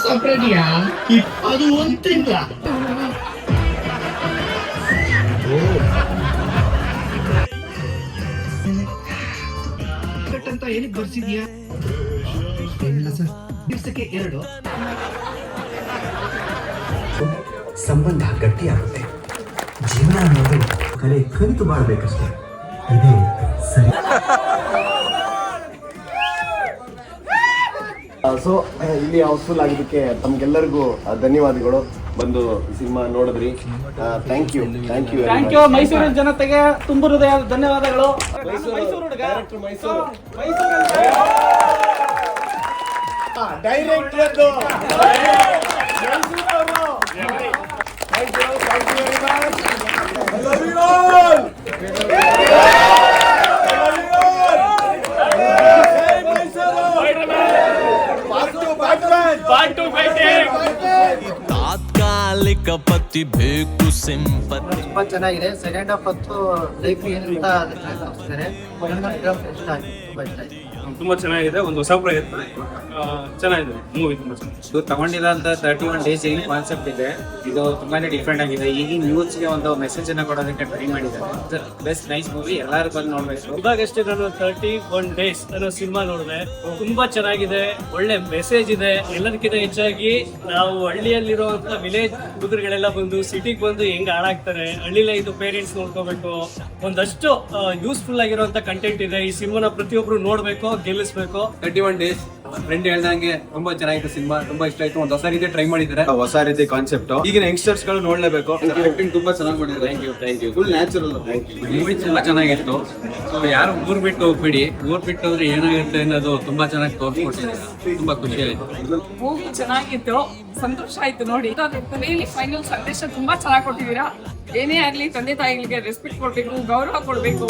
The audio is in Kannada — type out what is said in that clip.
ಸಪ್ರೇಟಿಯಾ? ಅದು ಒಂದು ತಿಂಗಳ. ಅಂತ ಏನಕ್ಕೆ ಬರ್ಸಿದ್ಯಾ? ಏನಿಲ್ಲ ಸರ್, ದಿವಸಕ್ಕೆ 2 ಸಂಬಂಧ ಗಟ್ಟಿಯಾಗುತ್ತೆ. ಜೀವನ ಅನ್ನೋದು ಕಲಿತು ಮಾಡಬೇಕಷ್ಟೇ. ಇದೇ ಸರಿ. ಸೊ ಇಲ್ಲಿ ಹೌಸ್ಫುಲ್ ಆಗಿದ್ದಕ್ಕೆ ತಮ್ಗೆಲ್ಲರಿಗೂ ಧನ್ಯವಾದಗಳು. ಬಂದು ಸಿನಿಮಾ ನೋಡಿದ್ರಿ. Thank you. ಮೈಸೂರಿನ ಜನತೆಗೆ ತುಂಬ ಹೃದಯ ಧನ್ಯವಾದಗಳು. ತಾತ್ಕಾಲಿಕ ಪತಿ ಬೇಕು ಸಿಂಪತಿ. ತುಂಬಾ ಚೆನ್ನಾಗಿದೆ. ಸೆಕೆಂಡ್ ಹಾಫ್ ಹೊತ್ತು ಲೈಫ್ ಏನಂತ ತೋರಿಸ್ತಾರೆ. ತುಂಬಾ ಚೆನ್ನಾಗಿದೆ. ಒಂದು ಹೊಸ ಪ್ರಯತ್ನ. ಚೆನ್ನಾಗಿದೆ ಮೂವಿ. ತುಂಬಾ ಚೆನ್ನಾಗಿದೆ. ಇದು ತಗೊಂಡಿರೋಂಥ 31 days ಏನು ಕಾನ್ಸೆಪ್ಟ್ ಇದೆ, ಇದು ತುಂಬಾನೇ ಡಿಫ್ರೆಂಟ್ ಆಗಿದೆ. ಈಗಿನ ಯೂತ್ಸ್ಗೆ ಒಂದು ಮೆಸೇಜ್ ಅನ್ನ ಕೊಡೋದಕ್ಕೆ ಟ್ರೈ ಮಾಡಿದ್ದಾರೆ. ಬೆಸ್ಟ್ ನೈಸ್ ಮೂವಿ, ಎಲ್ಲರೂ ಬಂದು ನೋಡ್ಬೇಕು. ಇವಾಗಷ್ಟೇ ನಾನು 31 days ಅನ್ನೋ ಸಿನಿಮಾ ನೋಡಿದೆ. ತುಂಬಾ ಚೆನ್ನಾಗಿದೆ, ಒಳ್ಳೆ ಮೆಸೇಜ್ ಇದೆ. ಎಲ್ಲದಕ್ಕಿಂತ ಹೆಚ್ಚಾಗಿ ನಾವು ಹಳ್ಳಿಯಲ್ಲಿರುವಂತ ವಿಲೇಜ್ ಹುಡುಗರುಗಳೆಲ್ಲ ಬಂದು ಸಿಟಿಗೆ ಬಂದು ಹೆಂಗ್ ಹಾಳಾಗ್ತಾರೆ, ಹಳ್ಳಿಲೇ ಇದು ಪೇರೆಂಟ್ಸ್ ನೋಡ್ಕೋಬೇಕು. ಒಂದಷ್ಟು ಯೂಸ್ಫುಲ್ ಆಗಿರುವಂತ ಕಂಟೆಂಟ್ ಇದೆ. ಈ ಸಿನಿಮಾನ ಪ್ರತಿಯೊಬ್ರು ನೋಡ್ಬೇಕು, ಗೆಲ್ಲಿಸ್ಬೇಕು. 31 days ಫ್ರೆಂಡ್ ಹೇಳ್ದಂಗೆ ತುಂಬಾ ಚೆನ್ನಾಗಿತ್ತು ಸಿನಿಮಾ. ತುಂಬಾ ಇಷ್ಟ ಆಯ್ತು. ಒಂದು ಹೊಸ ರೀತಿ ಟ್ರೈ ಮಾಡಿದ್ದಾರೆ, ಹೊಸ ರೀತಿ ಕಾನ್ಸೆಪ್ಟ್. ಈಗಿನ ಯಂಗ್ಸ್ಟರ್ಸ್ ಗಳು ನೋಡ್ಲೇಬೇಕು. ಆಕ್ಟಿಂಗ್ ತುಂಬಾ ಚೆನ್ನಾಗಿ ಮಾಡಿದ್ದಾರೆ. Thank you. Full natural. Movie ತುಂಬಾ ಚೆನ್ನಾಗಿತ್ತು. ಸೊ ಯಾರು ಊರ್ ಬಿಟ್ಟು ಹೋಗ್ಬೇಡಿ. ಊರ್ ಬಿಟ್ಟು ಹೋದ್ರೆ ಏನಾಗುತ್ತೆ ಅನ್ನೋದು ತುಂಬಾ ಚೆನ್ನಾಗಿ ತೋರಿಸ್ಕೊಟ್ಟಿದ್ದಾರೆ. ತುಂಬಾ ಖುಷಿ ಆಯ್ತು. ಮೂವಿ ಚೆನ್ನಾಗಿತ್ತು, ಸಂತೋಷ ಆಯ್ತು ನೋಡಿ. ಕೊನೆಯಲ್ಲಿ ಫೈನಲ್ ಸಂದೇಶ ತುಂಬಾ ಚೆನ್ನಾಗಿ ಕೊಟ್ಟಿದ್ದೀರಾ. ಏನೇ ಆಗ್ಲಿ ತಂದೆ ತಾಯಿಗಳಿಗೆ ರೆಸ್ಪೆಕ್ಟ್ ಕೊಡ್ಬೇಕು, ಗೌರವ ಕೊಡ್ಬೇಕು.